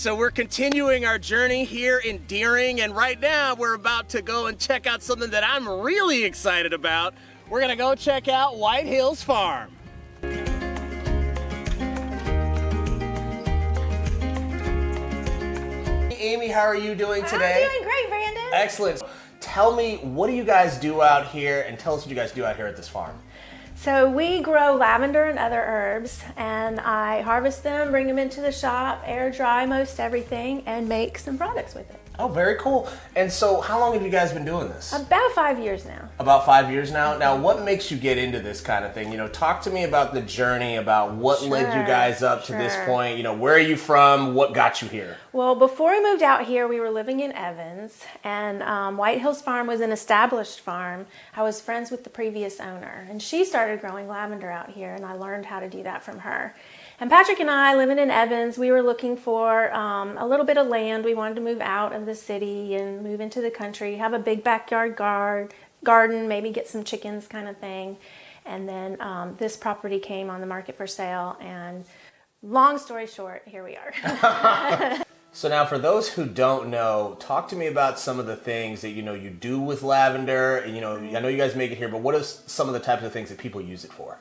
so we're continuing our journey here in Deering, and right now we're about to go and check out something that I'm really excited about. We're gonna go check out White Hills Farm. Amy, how are you doing today? I'm doing great, Brandon. Excellent. Tell me, what do you guys do out here, and tell us what you guys do out here at this farm. So we grow lavender and other herbs, and I harvest them, bring them into the shop, air dry most everything, and make some products with it. Oh, very cool. And so how long have you guys been doing this? About 5 years now. About 5 years now? Now, what makes you get into this kind of thing? You know, talk to me about the journey, about what led you guys up to this point. You know, where are you from? What got you here? Well, before we moved out here, we were living in Evans, and White Hills Farm was an established farm. I was friends with the previous owner, and she started growing lavender out here, and I learned how to do that from her. And Patrick and I, living in Evans, we were looking for a little bit of land. We wanted to move out of the city and move into the country, have a big backyard garden, maybe get some chickens kind of thing. And then this property came on the market for sale, and long story short, here we are. So now, for those who don't know, talk to me about some of the things that, you know, you do with lavender. And, you know, I know you guys make it here, but what are some of the types of things that people use it for?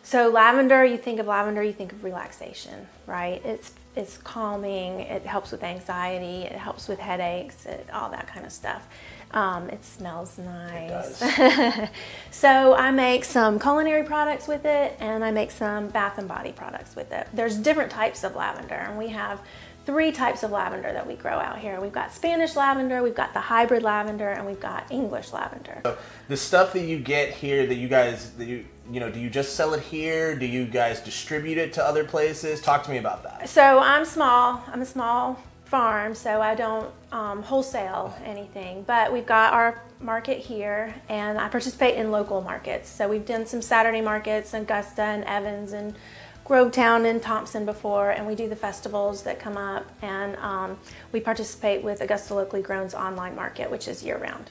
So lavender, you think of relaxation, right? It's calming, it helps with anxiety, it helps with headaches, all that kind of stuff. It smells nice. It does. So I make some culinary products with it, and I make some bath and body products with it. There's different types of lavender, and we have 3 types of lavender that we grow out here. We've got Spanish lavender, we've got the hybrid lavender, and we've got English lavender. So the stuff that you get here, that you know, do you just sell it here? Do you guys distribute it to other places? Talk to me about that. So I'm a small farm, so I don't wholesale anything, but we've got our market here, and I participate in local markets. So we've done some Saturday markets in Augusta and Evans and Grovetown and Thompson before, and we do the festivals that come up, and we participate with Augusta Locally Grown's online market, which is year-round.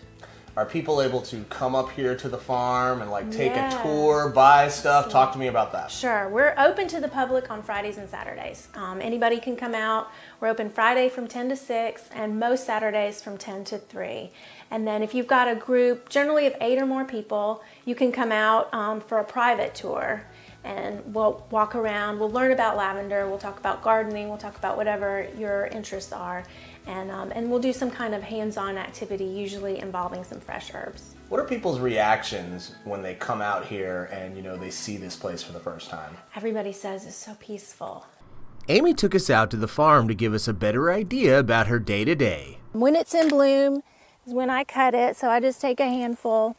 Are people able to come up here to the farm and like take a tour, buy stuff? Talk to me about that. Sure. We're open to the public on Fridays and Saturdays. Anybody can come out. We're open Friday from 10 to 6 and most Saturdays from 10 to 3. And then if you've got a group, generally of 8 or more people, you can come out for a private tour. And we'll walk around, we'll learn about lavender, we'll talk about gardening, we'll talk about whatever your interests are, and we'll do some kind of hands-on activity, usually involving some fresh herbs. What are people's reactions when they come out here and, you know, they see this place for the first time? Everybody says it's so peaceful. Amy took us out to the farm to give us a better idea about her day-to-day. When it's in bloom is when I cut it, so I just take a handful,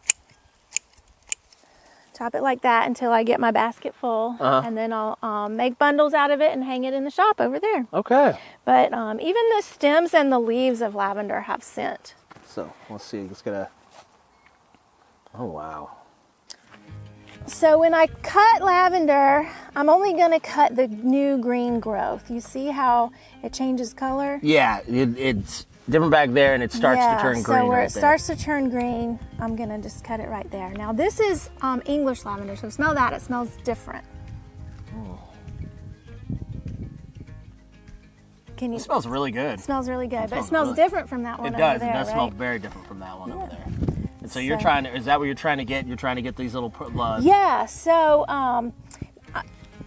chop it like that until I get my basket full, and then I'll make bundles out of it and hang it in the shop over there. Okay. But even the stems and the leaves of lavender have scent. So let's see. Let's get a. Oh wow. So when I cut lavender, I'm only going to cut the new green growth. You see how it changes color? Yeah, it's different back there, and it starts to turn green. So where right it there. starts to turn green, I'm going to just cut it right there. Now this is English lavender, so smell that. It smells different. Can you? It smells really good. It smells really good, but it smells smells really- different from that one It over does. there, It does right? smell very different from that one over there. And so you're So- trying to, is that what you're trying to get? You're trying to get these little, Yeah, so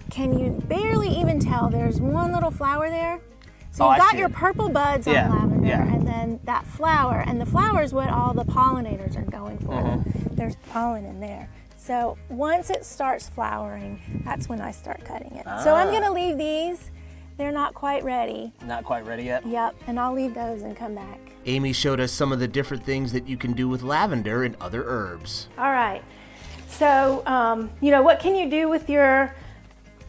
can you barely even tell there's one little flower there? So Oh, you've I got see your it. purple buds Yeah, on lavender, yeah. and then that flower, and the flower is what all the pollinators are going for. Mm-hmm. There's pollen in there. So once it starts flowering, that's when I start cutting it. So I'm gonna leave these. They're not quite ready. not quite ready yet? Yep, and I'll leave those and come back. Amy showed us some of the different things that you can do with lavender and other herbs. All right. So, you know, what can you do with your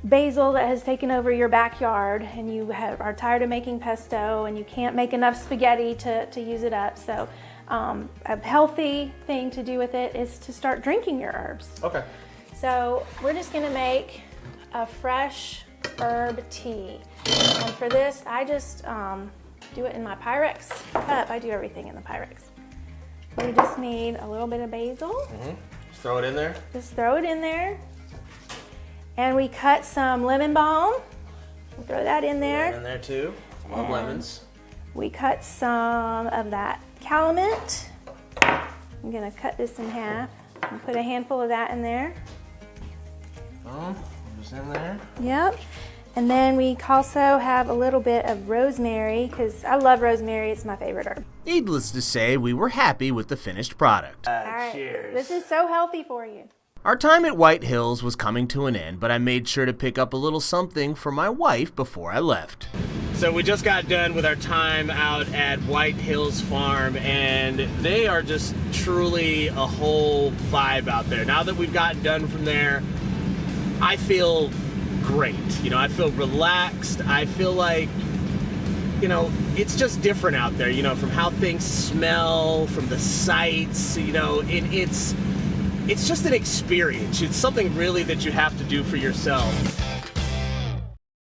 basil that has taken over your backyard, and you are tired of making pesto and you can't make enough spaghetti to use it up? So a healthy thing to do with it is to start drinking your herbs. Okay. So we're just gonna make a fresh herb tea. And for this, I just do it in my Pyrex cup. I do everything in the Pyrex. We just need a little bit of basil. Just throw it in there. Just throw it in there. And we cut some lemon balm. We'll throw that in there. In there too. Love lemons. We cut some of that calamint. I'm gonna cut this in half and put a handful of that in there. Oh, just in there. Yep. And then we also have a little bit of rosemary, because I love rosemary, it's my favorite herb. Needless to say, we were happy with the finished product. All right. Cheers. This is so healthy for you. Our time at White Hills was coming to an end, but I made sure to pick up a little something for my wife before I left. So we just got done with our time out at White Hills Farm, and they are just truly a whole vibe out there. Now that we've gotten done from there, I feel great. You know, I feel relaxed. I feel like, you know, it's just different out there, you know, from how things smell, from the sights, you know, it's just an experience. It's something really that you have to do for yourself.